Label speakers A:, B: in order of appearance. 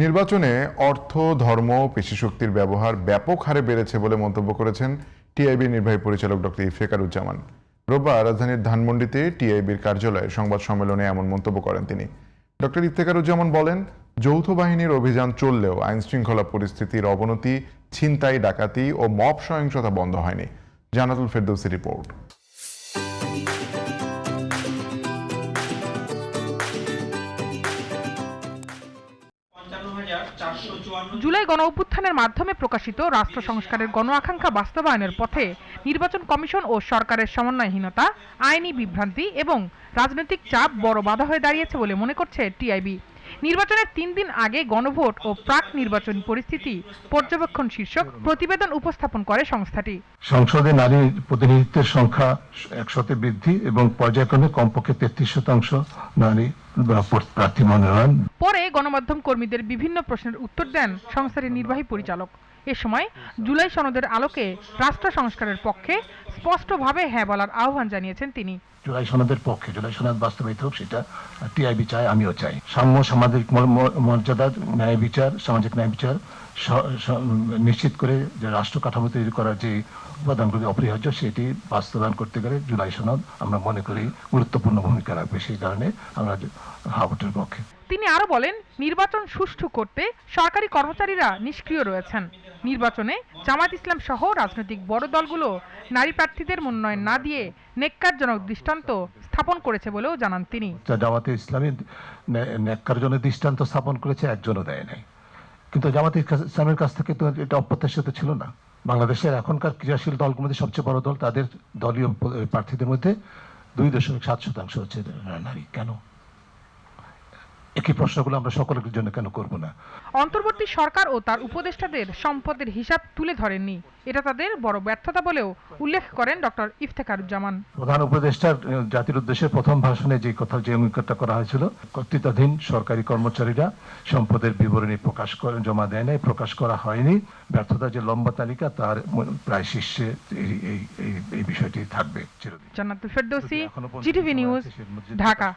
A: নির্বাচনে অর্থ, ধর্ম, পেশিশক্তির ব্যবহার ব্যাপক হারে বেড়েছে বলে মন্তব্য করেছেন টিআইবির নির্বাহী পরিচালক ডক্টর ইফতেখারুজ্জামান। রোববার রাজধানীর ধানমন্ডিতে টিআইবির কার্যালয়ে সংবাদ সম্মেলনে এমন মন্তব্য করেন তিনি। ডক্টর ইফতেখারুজ্জামান বলেন, যৌথ বাহিনীর অভিযান চললেও আইনশৃঙ্খলা পরিস্থিতির অবনতি, ছিনতাই, ডাকাতি ও মব সহিংসতা বন্ধ হয়নি। জান্নাতুল ফেরদৌসী রিপোর্ট।
B: জুলাই গণ অভ্যুত্থানের মাধ্যমে প্রকাশিত রাষ্ট্র সংস্কারের গণ আকাঙ্ক্ষা বাস্তবায়নের পথে নির্বাচন কমিশন ও সরকারের সমন্বয়হীনতা, আইনি বিভ্রান্তি এবং রাজনৈতিক চাপ বড় বাধা হয়ে দাঁড়িয়েছে বলে মনে করছে টিআইবি। নির্বাচনের 3 দিন আগে গণভোট ও প্রাক নির্বাচনী পরিস্থিতি পর্যবেক্ষণ শীর্ষক প্রতিবেদন উপস্থাপন করে সংস্থাটি।
C: সংসদে নারী প্রতিনিধিত্বের সংখ্যা 100তে বৃদ্ধি এবং পর্যায়ক্রমে কমপক্ষে 33% নারী প্রার্থী মনোনয়ন।
B: পরে গণমাধ্যম কর্মীদের বিভিন্ন প্রশ্নের উত্তর দেন সংস্থাটির নির্বাহী পরিচালক। এ সময় জুলাই সনদের আলোকে রাষ্ট্র সংস্কারের পক্ষে স্পষ্টভাবে হ্যাঁ বলার আহ্বান জানিয়েছেন তিনি।
C: জুলাই সনদের পক্ষে, জুলাই সনদ বাস্তবায়িত হোক, সেটা টিআইবি চায়, আমিও চাই। সাম্য, সামাজিক মর্যাদা, ন্যায় বিচার, সামাজিক ন্যায় বিচার নিশ্চিত করে যে রাষ্ট্র কাঠামো তৈরি করার যে উপাদানগুলি অপরিহার্য, সেটি বাস্তবায়ন করতে গেলে জুলাই সনদ আমরা মনে করি গুরুত্বপূর্ণ ভূমিকা রাখবে। সেই কারণে আমরা ভোটের পক্ষে।
B: তিনি আরো বলেন, নির্বাচন সুষ্ঠু করতে সরকারি কর্মচারীরা নিষ্ক্রিয় রয়েছেন। নির্বাচনে জামায়াত ইসলাম সহ রাজনৈতিক বড় দলগুলো নারী প্রার্থীদের মনোনয়ন না দিয়ে নেক্কারজনক দৃষ্টান্ত স্থাপন করেছে বলেও জানান তিনি।
C: জামায়াতে ইসলামী নেক্কারজনক দৃষ্টান্ত স্থাপন করেছে, একজনও দেয় নাই। কিন্তু জামায়াতে ইসলামের কাছ থেকে তো এটা অপ্রত্যাশিত ছিল না। বাংলাদেশের এখনকার ক্রিয়াশীল দলগুলোর মধ্যে সবচেয়ে বড় দল, তাদের দলীয় প্রার্থীদের মধ্যে 2.7% হচ্ছে নারী। কেন? একই প্রশ্নগুলো আমরা সকলের জন্য কেন করব না?
B: অন্তর্বর্তী সরকার ও তার উপদেষ্টাদের সম্পদের হিসাব তুলে ধরেননি, এটা তাদের বড় ব্যর্থতা বলেও উল্লেখ করেন ডক্টর ইফতেখারুজ্জামান।
C: প্রধান উপদেষ্টার জাতির উদ্দেশ্যে প্রথম ভাষণে যে অঙ্গীকারটা করা হয়েছিল, কর্তৃত্বাধীন সরকারি কর্মচারীরা সম্পদের বিবরণী প্রকাশ করে জমা দেয় নাই, প্রকাশ করা হয়নি। ব্যর্থতা যে লম্বা তালিকা, তার প্রায় শীর্ষে এই বিষয়টি থাকবে চিরদিন।
B: জান্নাতুল ফেরদৌসী, জিটিভি নিউজ, ঢাকা।